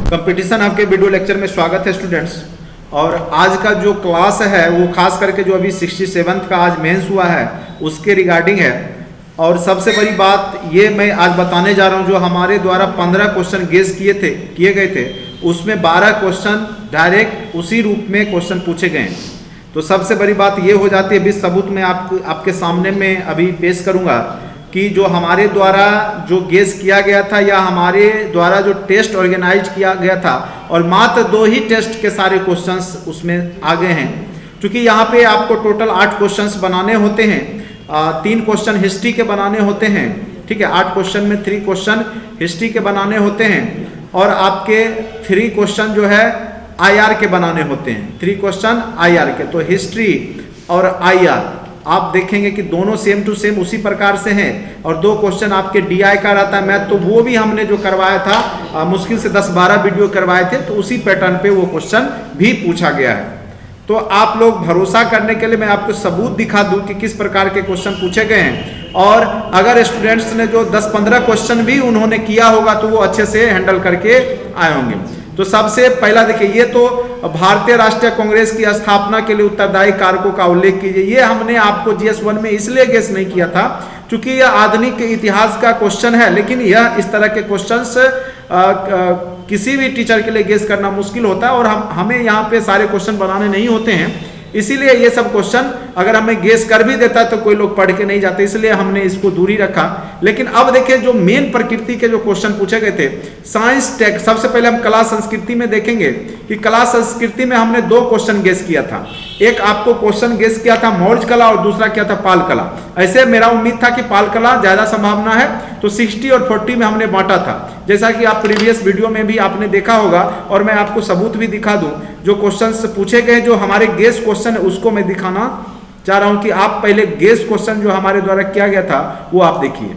Competition आपके video lecture में स्वागत है स्टूडेंट्स। और आज का जो क्लास है वो खास करके जो अभी 67th का आज मेंस हुआ है उसके रिगार्डिंग है। और सबसे बड़ी बात ये मैं आज बताने जा रहा हूँ, जो हमारे द्वारा 15 क्वेश्चन गेस किए गए थे उसमें 12 क्वेश्चन डायरेक्ट उसी रूप में क्वेश्चन पूछे गए। तो सबसे बड़ी बात ये हो जाती है, अभी सबूत मैं आपके सामने में अभी पेश करूँगा कि जो हमारे द्वारा जो गेस किया गया था या हमारे द्वारा जो टेस्ट ऑर्गेनाइज किया गया था और मात्र 2 ही टेस्ट के सारे क्वेश्चंस उसमें आ गए हैं। क्योंकि यहाँ पे आपको टोटल 8 क्वेश्चंस बनाने होते हैं, 3 क्वेश्चन हिस्ट्री के बनाने होते हैं, ठीक है। 8 क्वेश्चन में 3 क्वेश्चन हिस्ट्री के बनाने होते हैं और आपके 3 क्वेश्चन जो है IR के बनाने होते हैं, 3 क्वेश्चन IR के। तो हिस्ट्री और IR आप देखेंगे कि दोनों सेम टू सेम उसी प्रकार से हैं। और 2 क्वेश्चन आपके DI का रहता है मैथ, तो वो भी हमने जो करवाया था मुश्किल से 10-12 वीडियो करवाए थे, तो उसी पैटर्न पे वो क्वेश्चन भी पूछा गया है। तो आप लोग भरोसा करने के लिए मैं आपको सबूत दिखा दूं कि किस प्रकार के क्वेश्चन पूछे गए हैं। और अगर स्टूडेंट्स ने जो 10-15 क्वेश्चन भी उन्होंने किया होगा तो वो अच्छे से हैंडल करके आए होंगे। तो सबसे पहला देखिए, ये तो भारतीय राष्ट्रीय कांग्रेस की स्थापना के लिए उत्तरदायी कारकों का उल्लेख कीजिए। ये हमने आपको GS1 में इसलिए गेस नहीं किया था क्योंकि यह आधुनिक इतिहास का क्वेश्चन है, लेकिन यह इस तरह के क्वेश्चंस किसी भी टीचर के लिए गेस करना मुश्किल होता है और हमें यहाँ पे सारे क्वेश्चन बनाने नहीं होते हैं। इसीलिए ये सब क्वेश्चन अगर हमें गेस कर भी देता है तो कोई लोग पढ़ के नहीं जाते, इसलिए हमने इसको दूरी रखा। लेकिन अब देखिए जो मेन प्रकृति के जो क्वेश्चन पूछे गए थे, साइंस टेक, सबसे पहले हम कला संस्कृति में देखेंगे कि कला संस्कृति में हमने 2 क्वेश्चन गेस किया था। एक आपको क्वेश्चन गेस किया था मौर्य कला और दूसरा क्या था पाल कला। ऐसे मेरा उम्मीद था कि पाल कला ज्यादा संभावना है, तो 60 और 40 में हमने बांटा था, जैसा कि आप प्रीवियस वीडियो में भी आपने देखा होगा। और मैं आपको सबूत भी दिखा दूं, जो क्वेश्चंस पूछे गए जो हमारे गेस क्वेश्चन है उसको मैं दिखाना चाह रहा हूं कि आप पहले गेस क्वेश्चन जो हमारे द्वारा किया गया था वो आप देखिए।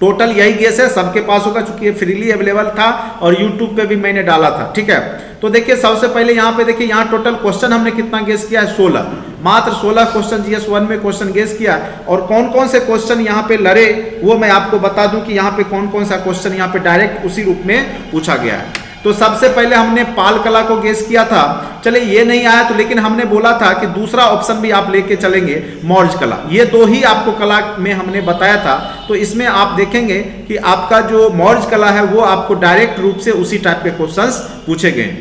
टोटल यही गेस है, सबके पास होगा चूंकि ये फ्रीली अवेलेबल था और YouTube पे भी मैंने डाला था, ठीक है। तो देखिए सबसे पहले यहाँ पे देखिए, यहाँ टोटल क्वेश्चन हमने कितना गेस किया है, 16, मात्र 16 क्वेश्चन GS1 में क्वेश्चन गेस किया। और कौन कौन से क्वेश्चन यहाँ पे लड़े वो मैं आपको बता दूं कि यहाँ पे कौन कौन सा क्वेश्चन यहाँ पे डायरेक्ट उसी रूप में पूछा गया है। तो सबसे पहले हमने पाल कला को गेस किया था, चले ये नहीं आया तो, लेकिन हमने बोला था कि दूसरा ऑप्शन भी आप लेके चलेंगे, मौर्य कला। ये 2 ही आपको कला में हमने बताया था। तो इसमें आप देखेंगे कि आपका जो मौर्य कला है वो आपको डायरेक्ट रूप से उसी टाइप के क्वेश्चंस पूछे गए,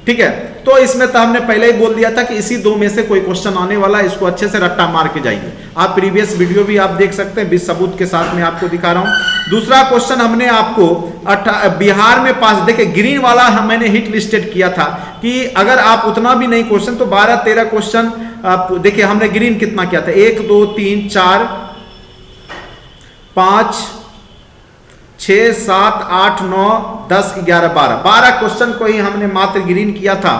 ठीक है। तो इसमें तो हमने पहले ही बोल दिया था कि इसी 2 में से कोई क्वेश्चन आने वाला है, इसको अच्छे से रट्टा मार के जाइए। आप प्रीवियस वीडियो भी आप देख सकते हैं, 20 सबूत के साथ में आपको दिखा रहा हूं। दूसरा क्वेश्चन हमने आपको बिहार में पास, देखिए ग्रीन वाला मैंने हिट लिस्टेड किया था कि अगर आप उतना भी नहीं क्वेश्चन तो 12-13 क्वेश्चन देखिए हमने ग्रीन कितना किया था, 1 2 3 4 5 6 7 8 9 10 11 12 क्वेश्चन को ही हमने मात्र ग्रीन किया था।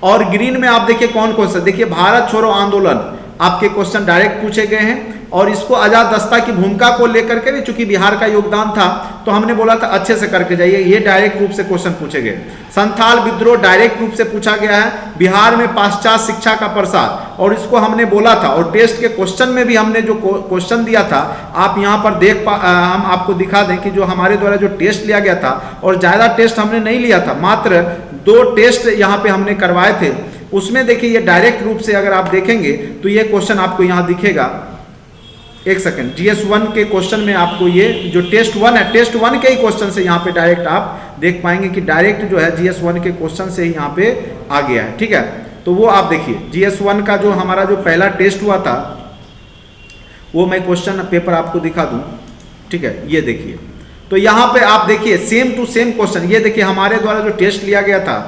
और ग्रीन में आप देखिए कौन कौन सा, देखिए भारत छोड़ो आंदोलन आपके क्वेश्चन डायरेक्ट पूछे गए हैं। और इसको आजाद दस्ता की भूमिका को लेकर के भी चूंकि बिहार का योगदान था तो हमने बोला था अच्छे से करके जाइए, ये डायरेक्ट रूप से क्वेश्चन पूछे गए। संथाल विद्रोह डायरेक्ट रूप से पूछा गया है, बिहार में पाश्चात्य शिक्षा का प्रसार, और इसको हमने बोला था। और टेस्ट के क्वेश्चन में भी हमने जो क्वेश्चन दिया था आप यहाँ पर हम आपको दिखा दें कि जो हमारे द्वारा जो टेस्ट लिया गया था, और ज्यादा टेस्ट हमने नहीं लिया था, मात्र 2 टेस्ट यहाँ पे हमने करवाए थे। उसमें देखिए ये डायरेक्ट रूप से अगर आप देखेंगे तो ये क्वेश्चन आपको यहाँ दिखेगा, एक सेकंड, GS1 के क्वेश्चन में आपको ये जो टेस्ट 1 है, टेस्ट 1 के ही क्वेश्चन से यहाँ पे डायरेक्ट आप देख पाएंगे कि डायरेक्ट जो है GS1 के क्वेश्चन से ही यहाँ पे आ गया है, ठीक है। तो वो आप देखिए GS1 का जो हमारा जो पहला टेस्ट हुआ था वो मैं क्वेश्चन पेपर आपको दिखा दूं, ठीक है। ये देखिए, तो यहाँ पे आप देखिए सेम टू सेम क्वेश्चन, ये देखिए हमारे द्वारा जो टेस्ट लिया गया था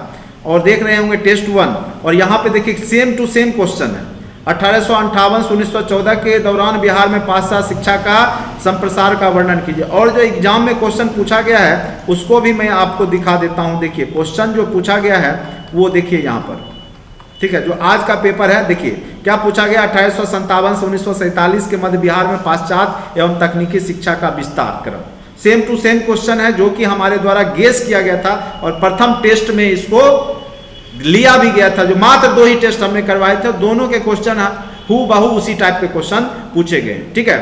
और देख रहे होंगे टेस्ट 1, और यहाँ पे देखिए सेम टू सेम क्वेश्चन है। 1858 से 1914 के दौरान बिहार में पाश्चात्य शिक्षा का संप्रसार का वर्णन कीजिए। और जो एग्जाम में क्वेश्चन पूछा गया है उसको भी मैं आपको दिखा देता हूं। देखिए क्वेश्चन जो पूछा गया है वो देखिए यहाँ पर, ठीक है, जो आज का पेपर है। देखिए क्या पूछा गया, 1857 से 1947 के मध्य बिहार में पाश्चात्य एवं तकनीकी शिक्षा का विस्तार क्रम। सेम टू सेम क्वेश्चन है जो कि हमारे द्वारा गेस किया गया था और प्रथम टेस्ट में इसको लिया भी गया था। जो मात्र 2 ही टेस्ट हमने करवाए थे, दोनों के क्वेश्चन हूबहू उसी टाइप के क्वेश्चन पूछे गए, ठीक है।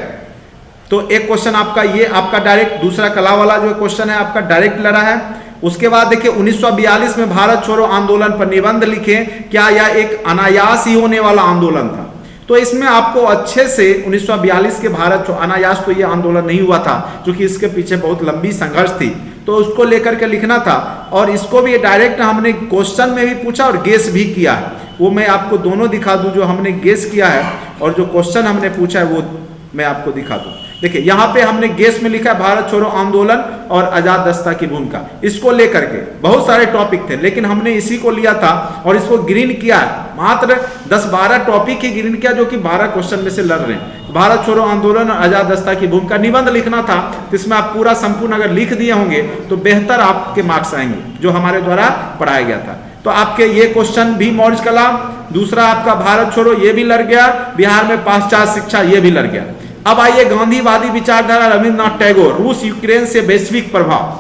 तो एक क्वेश्चन आपका ये आपका डायरेक्ट, दूसरा कला वाला जो क्वेश्चन है आपका डायरेक्ट लड़ा है। उसके बाद देखिए 1942 में भारत छोड़ो आंदोलन पर निबंध लिखें, क्या यह एक अनायास ही होने वाला आंदोलन था। तो इसमें आपको अच्छे से 1942 के भारत अनायास तो ये आंदोलन नहीं हुआ था, क्योंकि इसके पीछे बहुत लंबी संघर्ष थी, तो उसको लेकर के लिखना था। और इसको भी डायरेक्ट हमने क्वेश्चन में भी पूछा और गेस भी किया है, वो मैं आपको दोनों दिखा दूं, जो हमने गेस किया है और जो क्वेश्चन हमने पूछा है वो मैं आपको दिखा दूं। देखिए यहाँ पे हमने गेस में लिखा है भारत छोड़ो आंदोलन और आजाद दस्ता की भूमिका, इसको लेकर के बहुत सारे टॉपिक थे, लेकिन हमने इसी को लिया था और इसको ग्रीन किया, मात्र 10-12 टॉपिक ही ग्रीन किया, जो कि 12 क्वेश्चन में से लड़ रहे हैं। भारत छोड़ो आंदोलन और आजाद दस्ता की भूमिका निबंध लिखना था, इसमें आप पूरा संपूर्ण अगर लिख दिए होंगे तो बेहतर आपके मार्क्स आएंगे, जो हमारे द्वारा पढ़ाया गया था। तो आपके ये क्वेश्चन भी मौर्य कलाम, दूसरा आपका भारत छोड़ो ये भी लड़ गया, बिहार में पाश्चात्य शिक्षा ये भी लड़ गया। अब आइए गांधीवादी विचारधारा रविन्द्रनाथ टैगोर, रूस यूक्रेन से वैश्विक प्रभाव,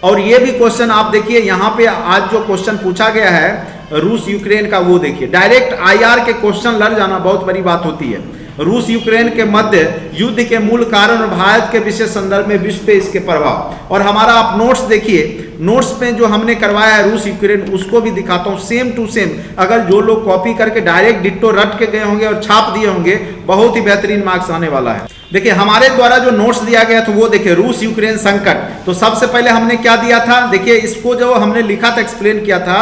और ये भी क्वेश्चन आप देखिए यहाँ पे आज जो क्वेश्चन पूछा गया है रूस यूक्रेन का, वो देखिए डायरेक्ट आईआर के क्वेश्चन लड़ जाना बहुत बड़ी बात होती है। रूस यूक्रेन के मध्य युद्ध के मूल कारण और भारत के विशेष संदर्भ में विश्व पे इसके प्रभाव, और हमारा आप नोट्स देखिए, नोट्स पे जो हमने करवाया है रूस यूक्रेन उसको भी दिखाता हूँ सेम टू सेम। अगर जो लोग कॉपी करके डायरेक्ट डिट्टो रट के गए होंगे और छाप दिए होंगे, बहुत ही बेहतरीन मार्क्स आने वाला है। देखिए हमारे द्वारा जो नोट्स दिया गया था वो देखिए, रूस यूक्रेन संकट, तो सबसे पहले हमने क्या दिया था, देखिए इसको जो हमने लिखा था, एक्सप्लेन किया था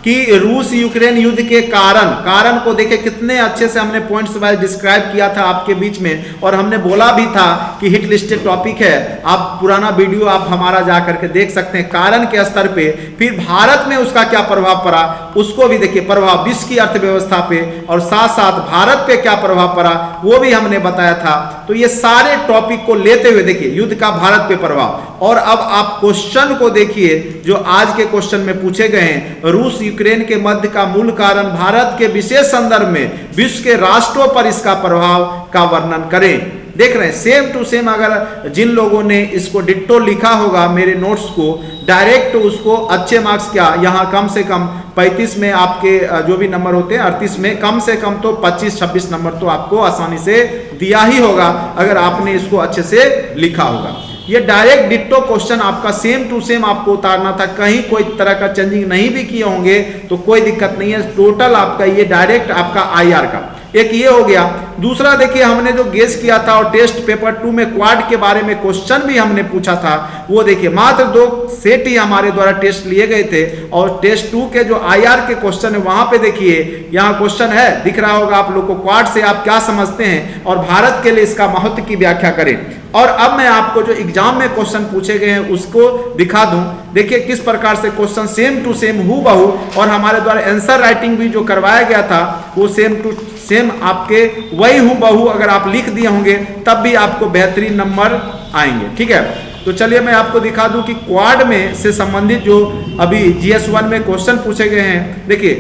कि रूस यूक्रेन युद्ध के कारण को देखिए कितने अच्छे से हमने पॉइंट्स वाइज डिस्क्राइब किया था आपके बीच में, और हमने बोला भी था कि हिट लिस्टेड टॉपिक है, आप पुराना वीडियो आप हमारा जा करके देख सकते हैं। कारण के स्तर पे, फिर भारत में उसका क्या प्रभाव पड़ा उसको भी देखिए, प्रभाव विश्व की अर्थव्यवस्था पे और साथ साथ भारत पे क्या प्रभाव पड़ा वो भी हमने बताया था। तो ये सारे टॉपिक को लेते हुए देखिए युद्ध का भारत पे प्रभाव, और अब आप क्वेश्चन को देखिए जो आज के क्वेश्चन में पूछे गए हैं, रूस यूक्रेन के मध्य का मूल कारण भारत के विशेष संदर्भ में विश्व के राष्ट्रों पर इसका प्रभाव का वर्णन करें। देख रहे हैं सेम टू सेम, अगर जिन लोगों ने इसको डिट्टो लिखा होगा मेरे नोट्स को डायरेक्ट, उसको अच्छे मार्क्स क्या, यहाँ कम से कम 35 में आपके जो भी नंबर होते हैं 38 में कम से कम तो 25-26 नंबर तो आपको आसानी से दिया ही होगा, अगर आपने इसको अच्छे से लिखा होगा। ये डायरेक्ट डिट्टो क्वेश्चन आपका सेम टू सेम आपको उतारना था, कहीं कोई तरह का चेंजिंग नहीं भी किए होंगे तो कोई दिक्कत नहीं है, टोटल आपका ये डायरेक्ट आपका आईआर का एक ये हो गया। दूसरा देखिए हमने जो गेस किया था और टेस्ट पेपर 2 में क्वाड के बारे में क्वेश्चन भी हमने पूछा था, वो देखिए मात्र 2 सेट ही हमारे द्वारा टेस्ट लिए गए थे, और टेस्ट 2 के जो आईआर के क्वेश्चन है वहां पे देखिए यहाँ क्वेश्चन है, दिख रहा होगा आप लोग को, क्वाड से आप क्या समझते हैं और भारत के लिए इसका महत्व की व्याख्या करें। और अब मैं आपको जो एग्जाम में क्वेश्चन पूछे गए हैं उसको दिखा दूं, देखिए किस प्रकार से क्वेश्चन सेम टू सेम हूबहू, और हमारे द्वारा आंसर राइटिंग भी जो करवाया गया था वो सेम टू सेम आपके वही हूबहू अगर आप लिख दिए होंगे तब भी आपको बेहतरीन नंबर आएंगे। ठीक है, तो चलिए मैं आपको दिखा दूं कि क्वाड में से संबंधित जो अभी GS1 में क्वेश्चन पूछे गए हैं। देखिए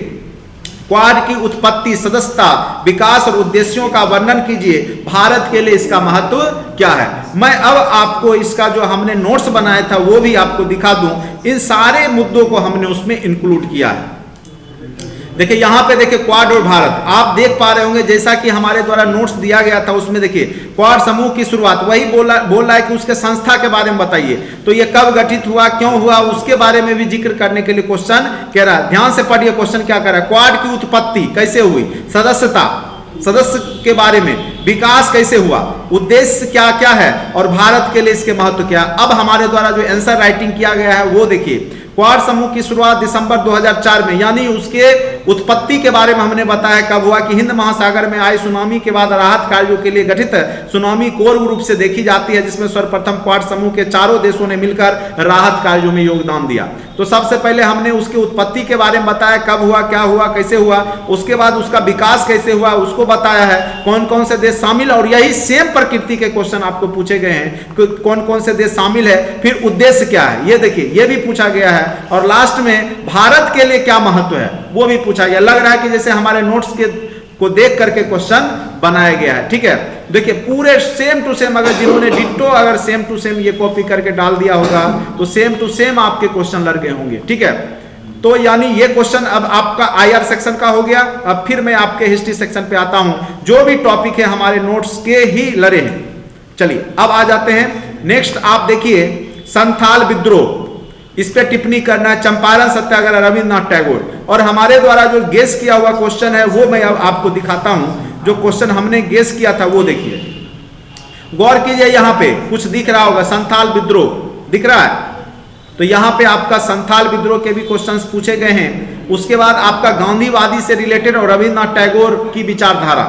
क्वाड की उत्पत्ति, सदस्यता, विकास और उद्देश्यों का वर्णन कीजिए, भारत के लिए इसका महत्व क्या है। मैं अब आपको इसका जो हमने नोट्स बनाया था वो भी आपको दिखा दूं, इन सारे मुद्दों को हमने उसमें इंक्लूड किया है। देखिए यहाँ पे देखिए क्वाड और भारत आप देख पा रहे होंगे, जैसा कि हमारे द्वारा नोट्स दिया गया था उसमें देखिए क्वाड समूह की शुरुआत, वही बोल रहा है कि उसके संस्था के बारे में बताइए, तो ये कब गठित हुआ, क्यों हुआ, उसके बारे में भी जिक्र करने के लिए क्वेश्चन कह रहा है। ध्यान से पढ़िए क्वेश्चन क्या कर रहा है, क्वाड की उत्पत्ति कैसे हुई, सदस्यता, सदस्य के बारे में, विकास कैसे हुआ, उद्देश्य क्या क्या है और भारत के लिए इसके महत्व क्या है। अब हमारे द्वारा जो आंसर राइटिंग किया गया है वो देखिए, क्वाड समूह की शुरुआत दिसंबर 2004 में, यानी उसके उत्पत्ति के बारे में हमने बताया कब हुआ कि हिंद महासागर में आए सुनामी के बाद राहत कार्यों के लिए गठित सुनामी कोर ग्रुप से देखी जाती है, जिसमें सर्वप्रथम क्वाड समूह के चारों देशों ने मिलकर राहत कार्यों में योगदान दिया। तो सबसे पहले हमने उसकी उत्पत्ति के बारे में बताया, कब हुआ, क्या हुआ, कैसे हुआ, उसके बाद उसका विकास कैसे हुआ उसको बताया है, कौन कौन से देश शामिल, और यही सेम प्रकृति के क्वेश्चन आपको पूछे गए हैं कि कौन कौन से देश शामिल है, फिर उद्देश्य क्या है, ये देखिए ये भी पूछा गया है, और लास्ट में भारत के लिए क्या महत्व है वो भी पूछा गया। लग रहा है कि जैसे हमारे नोट्स के को देख करके क्वेश्चन बनाया गया है। ठीक है, देखिए पूरे सेम टू सेम, अगर जिन्होंने डिट्टो अगर सेम टू सेम ये कॉपी करके डाल दिया होगा तो सेम टू सेम आपके क्वेश्चन लग गए होंगे। ठीक है, तो यानी ये क्वेश्चन अब आपका आईआर सेक्शन का हो गया। अब फिर मैं आपके हिस्ट्री सेक्शन पे आता हूं, जो भी टॉपिक है हमारे नोट्स के ही लड़े हैं। चलिए अब आ जाते हैं नेक्स्ट, आप देखिए संथाल विद्रोह, इस पे टिप्पणी करना है। चंपारण सत्याग्रह रविन्द्रनाथ टैगोर। और हमारे द्वारा जो गेस किया हुआ क्वेश्चन है वो मैं अब आपको दिखाता हूं। जो क्वेश्चन हमने गेस किया था वो देखिए, गौर कीजिए, यहां पे कुछ दिख रहा होगा, संथाल विद्रोह दिख रहा है। तो यहां पे आपका संथाल विद्रोह के भी क्वेश्चंस पूछे गए हैं। उसके बाद आपका गांधीवादी से रिलेटेड और रविन्द्रनाथ टैगोर की विचारधारा,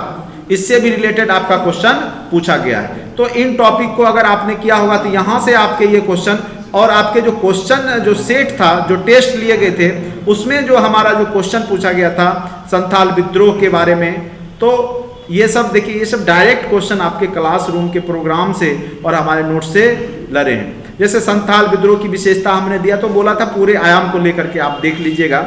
इससे भी रिलेटेड आपका क्वेश्चन पूछा गया है। तो इन टॉपिक को अगर आपने किया होगा तो यहां से आपके ये क्वेश्चन और आपके जो क्वेश्चन जो सेट था, जो टेस्ट लिए गए थे, उसमें जो हमारा जो क्वेश्चन पूछा गया था संथाल विद्रोह के बारे में, तो ये सब देखिए, ये सब डायरेक्ट क्वेश्चन आपके क्लासरूम के प्रोग्राम से और हमारे नोट से लड़े हैं। जैसे संथाल विद्रोह की विशेषता हमने दिया तो बोला था पूरे आयाम को लेकर के आप देख लीजिएगा,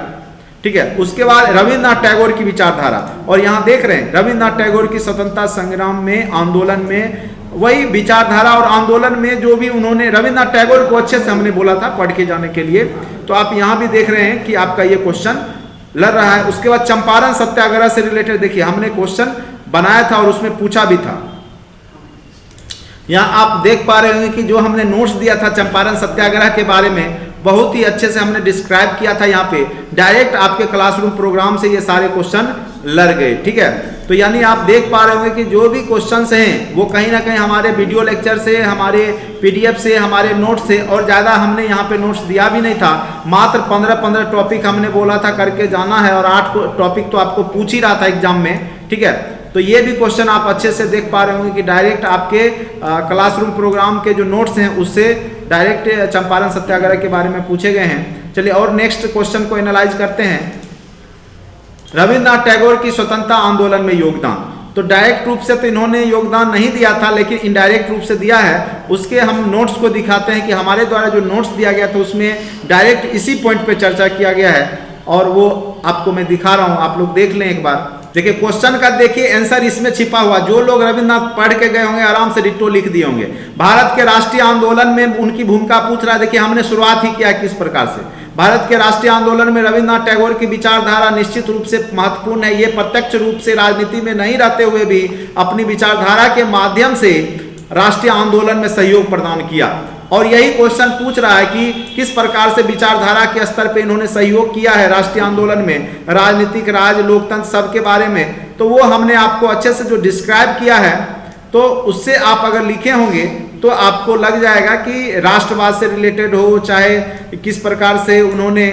ठीक है। उसके बाद रविन्द्रनाथ टैगोर की विचारधारा, और यहाँ देख रहे हैं रविन्द्रनाथ टैगोर की स्वतंत्रता संग्राम में, आंदोलन में, वही विचारधारा और आंदोलन में जो भी उन्होंने, रविन्द्रनाथ टैगोर को अच्छे से हमने बोला था पढ़ के जाने के लिए। तो आप यहाँ भी देख रहे हैं कि आपका ये क्वेश्चन लड़ रहा है। उसके बाद चंपारण सत्याग्रह से रिलेटेड देखिए हमने क्वेश्चन बनाया था और उसमें पूछा भी था। यहाँ आप देख पा रहे होंगे कि जो हमने नोट्स दिया था चंपारण सत्याग्रह के बारे में, बहुत ही अच्छे से हमने डिस्क्राइब किया था। यहाँ पे डायरेक्ट आपके क्लासरूम प्रोग्राम से ये सारे क्वेश्चन लड़ गए, ठीक है। तो यानी आप देख पा रहे होंगे कि जो भी क्वेश्चंस हैं वो कहीं ना कहीं हमारे वीडियो लेक्चर से, हमारे पीडीएफ से, हमारे नोट से, और ज़्यादा हमने यहाँ पे नोट्स दिया भी नहीं था। मात्र 15 टॉपिक हमने बोला था करके जाना है, और 8 टॉपिक तो आपको पूछ ही रहा था एग्जाम में, ठीक है। तो ये भी क्वेश्चन आप अच्छे से देख पा रहे होंगे कि डायरेक्ट आपके क्लासरूम प्रोग्राम के जो नोट्स हैं उससे डायरेक्ट चंपारण सत्याग्रह के बारे में पूछे गए हैं। चलिए और नेक्स्ट क्वेश्चन को एनालाइज करते हैं। रविन्द्रनाथ टैगोर की स्वतंत्रता आंदोलन में योगदान, तो डायरेक्ट रूप से तो इन्होंने योगदान नहीं दिया था, लेकिन इनडायरेक्ट रूप से दिया है। उसके हम नोट्स को दिखाते हैं कि हमारे द्वारा जो नोट्स दिया गया था उसमें डायरेक्ट इसी पॉइंट पे चर्चा किया गया है, और वो आपको मैं दिखा रहा हूं, आप लोग देख लें एक बार। देखिए क्वेश्चन का देखिए आंसर इसमें छिपा हुआ, जो लोग रविन्द्रनाथ पढ़ के गए होंगे आराम से डिट्टो लिख दिए होंगे। भारत के राष्ट्रीय आंदोलन में उनकी भूमिका पूछ रहा है। देखिए हमने शुरुआत ही किया किस प्रकार से। भारत के राष्ट्रीय आंदोलन में रविन्द्रनाथ टैगोर की विचारधारा निश्चित रूप से महत्वपूर्ण है। ये प्रत्यक्ष रूप से राजनीति में नहीं रहते हुए भी अपनी विचारधारा के माध्यम से राष्ट्रीय आंदोलन में सहयोग प्रदान किया, और यही क्वेश्चन पूछ रहा है कि किस प्रकार से विचारधारा के स्तर पे इन्होंने सहयोग किया है राष्ट्रीय आंदोलन में, राजनीतिक, राज, लोकतंत्र सब के बारे में। तो वो हमने आपको अच्छे से जो डिस्क्राइब किया है, तो उससे आप अगर लिखे होंगे तो आपको लग जाएगा कि राष्ट्रवाद से रिलेटेड हो, चाहे किस प्रकार से उन्होंने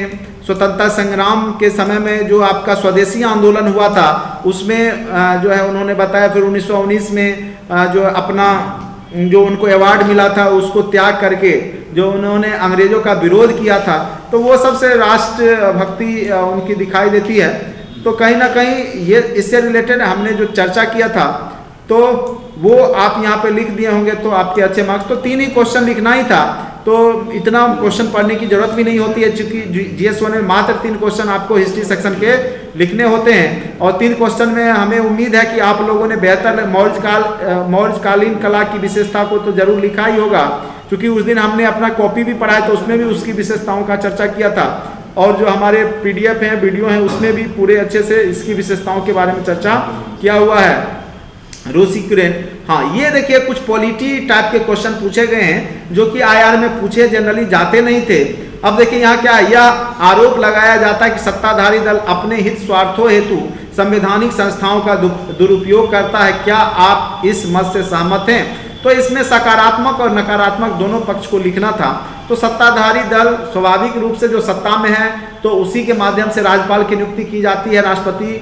स्वतंत्रता संग्राम के समय में जो आपका स्वदेशी आंदोलन हुआ था उसमें जो है उन्होंने बताया। फिर 1919 में जो अपना जो उनको अवार्ड मिला था उसको त्याग करके जो उन्होंने अंग्रेजों का विरोध किया था, तो वो सबसे राष्ट्र भक्ति उनकी दिखाई देती है। तो कहीं ना कहीं ये इससे रिलेटेड हमने जो चर्चा किया था तो वो आप यहाँ पे लिख दिए होंगे तो आपके अच्छे मार्क्स। तो 3 ही क्वेश्चन लिखना ही था, तो इतना क्वेश्चन पढ़ने की जरूरत भी नहीं होती है, क्योंकि GS1 में मात्र 3 क्वेश्चन आपको हिस्ट्री सेक्शन के लिखने होते हैं। और 3 क्वेश्चन में हमें उम्मीद है कि आप लोगों ने बेहतर मौर्यकालीन कला की विशेषता को तो जरूर लिखा ही होगा, क्योंकि उस दिन हमने अपना कॉपी भी पढ़ा है तो उसमें भी उसकी विशेषताओं का चर्चा किया था, और जो हमारे PDF हैं, वीडियो हैं, उसमें भी पूरे अच्छे से इसकी विशेषताओं के बारे में चर्चा किया हुआ है। रूस यूक्रेन, हाँ ये देखिए कुछ पॉलिटी टाइप के क्वेश्चन पूछे गए हैं जो कि IR में पूछे जनरली जाते नहीं थे। अब देखिए यहाँ क्या है, यह आरोप लगाया जाता है कि सत्ताधारी दल अपने हित स्वार्थों हेतु संवैधानिक संस्थाओं का दुरुपयोग करता है। क्या आप इस मत से सहमत हैं? तो इसमें सकारात्मक और नकारात्मक दोनों पक्ष को लिखना था। तो सत्ताधारी दल स्वाभाविक रूप से जो सत्ता में है तो उसी के माध्यम से राज्यपाल की नियुक्ति की जाती है, राष्ट्रपति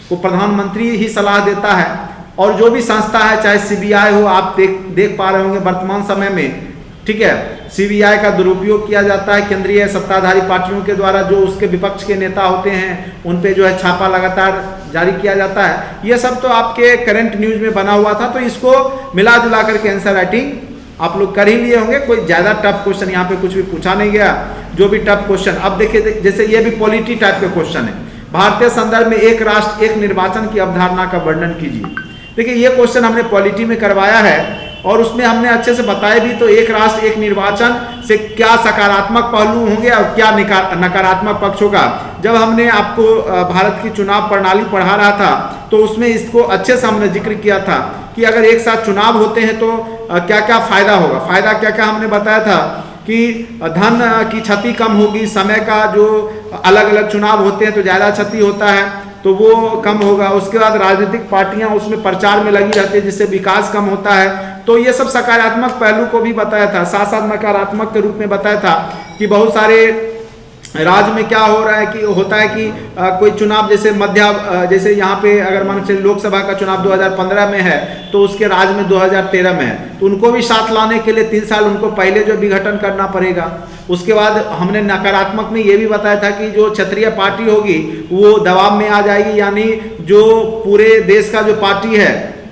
को प्रधानमंत्री ही सलाह देता है। और जो भी संस्था है, चाहे CBI हो, आप देख पा रहे होंगे वर्तमान समय में, ठीक है, CBI का दुरुपयोग किया जाता है केंद्रीय सत्ताधारी पार्टियों के द्वारा। जो उसके विपक्ष के नेता होते हैं उन पे जो है छापा लगातार जारी किया जाता है। ये सब तो आपके करंट न्यूज में बना हुआ था, तो इसको मिला जुला करके आंसर राइटिंग आप लोग कर ही लिए होंगे। कोई ज़्यादा टफ क्वेश्चन यहाँ पे कुछ भी पूछा नहीं गया, जो भी टफ क्वेश्चन। अब देखिए जैसे ये भी पॉलिटी टाइप के क्वेश्चन है। भारतीय संदर्भ में एक राष्ट्र एक निर्वाचन की अवधारणा का वर्णन कीजिए। देखिए ये क्वेश्चन हमने पॉलिटी में करवाया है और उसमें हमने अच्छे से बताया भी। तो एक राष्ट्र एक निर्वाचन से क्या सकारात्मक पहलू होंगे और क्या नकारात्मक पक्ष होगा। जब हमने आपको भारत की चुनाव प्रणाली पढ़ा रहा था तो उसमें इसको अच्छे से हमने जिक्र किया था कि अगर एक साथ चुनाव होते हैं तो क्या क्या फायदा होगा। फायदा क्या क्या हमने बताया था कि धन की क्षति कम होगी, समय का जो अलग अलग चुनाव होते हैं तो ज़्यादा क्षति होता है तो वो कम होगा। उसके बाद राजनीतिक पार्टियां उसमें प्रचार में लगी रहती है जिससे विकास कम होता है। तो ये सब सकारात्मक पहलू को भी बताया था, साथ साथ नकारात्मक के रूप में बताया था कि बहुत सारे राज्य में क्या हो रहा है कि होता है कि कोई चुनाव जैसे जैसे यहाँ पे अगर मान चलिए लोकसभा का चुनाव 2015 में है तो उसके राज्य में 2013 में है, तो उनको भी साथ लाने के लिए 3 साल उनको पहले जो विघटन करना पड़ेगा। उसके बाद हमने नकारात्मक में ये भी बताया था कि जो क्षेत्रीय पार्टी होगी वो दबाव में आ जाएगी, यानी जो पूरे देश का जो पार्टी है,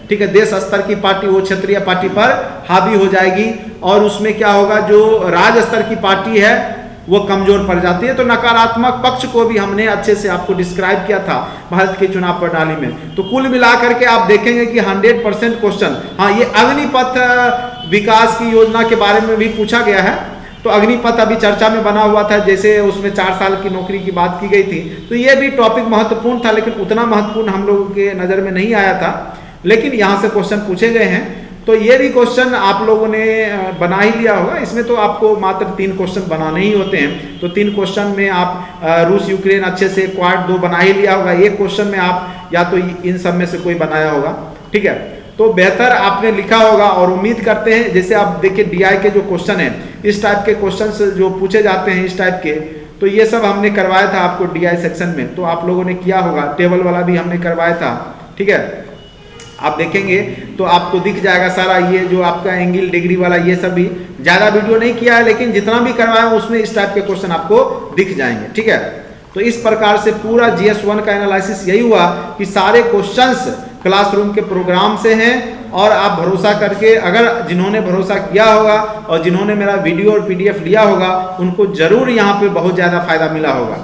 ठीक है, देश स्तर की पार्टी वो क्षेत्रीय पार्टी पर हावी हो जाएगी और उसमें क्या होगा, जो राज्य स्तर की पार्टी है वो कमजोर पड़ जाती है। तो नकारात्मक पक्ष को भी हमने अच्छे से आपको डिस्क्राइब किया था भारत के चुनाव प्रणाली में। तो कुल मिलाकर के आप देखेंगे कि 100% क्वेश्चन, हाँ, ये अग्निपथ विकास की योजना के बारे में भी पूछा गया है। तो अग्निपथ अभी चर्चा में बना हुआ था, जैसे उसमें 4 साल की नौकरी की बात की गई थी, तो ये भी टॉपिक महत्वपूर्ण था, लेकिन उतना महत्वपूर्ण हम लोगों के नज़र में नहीं आया था, लेकिन यहाँ से क्वेश्चन पूछे गए हैं। तो ये भी क्वेश्चन आप लोगों ने बना ही लिया होगा। इसमें तो आपको मात्र 3 क्वेश्चन बनाने ही होते हैं, तो 3 क्वेश्चन में आप रूस यूक्रेन अच्छे से क्वाड 2 बना ही लिया होगा, एक क्वेश्चन में आप या तो इन सब में से कोई बनाया होगा, ठीक है। तो बेहतर आपने लिखा होगा और उम्मीद करते हैं, जैसे आप देखिए DI के जो क्वेश्चन हैं, इस टाइप के क्वेश्चन जो पूछे जाते हैं इस टाइप के, तो ये सब हमने करवाया था आपको DI सेक्शन में, तो आप लोगों ने किया होगा। टेबल वाला भी हमने करवाया था, ठीक है। आप देखेंगे तो आपको दिख जाएगा सारा, ये जो आपका एंगल डिग्री वाला ये सब भी ज़्यादा वीडियो नहीं किया है, लेकिन जितना भी करवाया उसमें इस टाइप के क्वेश्चन आपको दिख जाएंगे, ठीक है। तो इस प्रकार से पूरा GS1 का एनालिसिस यही हुआ कि सारे क्वेश्चंस क्लासरूम के प्रोग्राम से हैं और आप भरोसा करके, अगर जिन्होंने भरोसा किया होगा और जिन्होंने मेरा वीडियो और PDF लिया होगा उनको जरूर यहाँ पे बहुत ज़्यादा फायदा मिला होगा।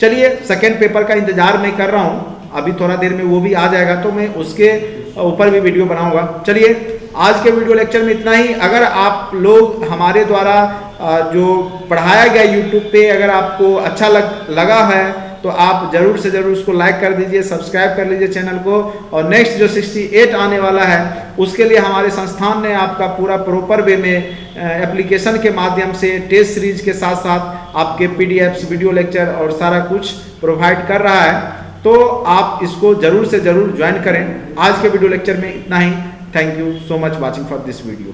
चलिए, सेकेंड पेपर का इंतजार मैं कर रहा हूँ, अभी थोड़ा देर में वो भी आ जाएगा तो मैं उसके ऊपर भी वीडियो बनाऊंगा। चलिए, आज के वीडियो लेक्चर में इतना ही। अगर आप लोग हमारे द्वारा जो पढ़ाया गया YouTube पे अगर आपको अच्छा लगा है तो आप जरूर से जरूर उसको लाइक कर दीजिए, सब्सक्राइब कर लीजिए चैनल को, और नेक्स्ट जो 68 आने वाला है उसके लिए हमारे संस्थान ने आपका पूरा प्रॉपर वे में एप्लीकेशन के माध्यम से टेस्ट सीरीज के साथ साथ आपके PDFs, वीडियो लेक्चर और सारा कुछ प्रोवाइड कर रहा है, तो आप इसको जरूर से जरूर ज्वाइन करें। आज के वीडियो लेक्चर में इतना ही। Thank you so much watching for this video.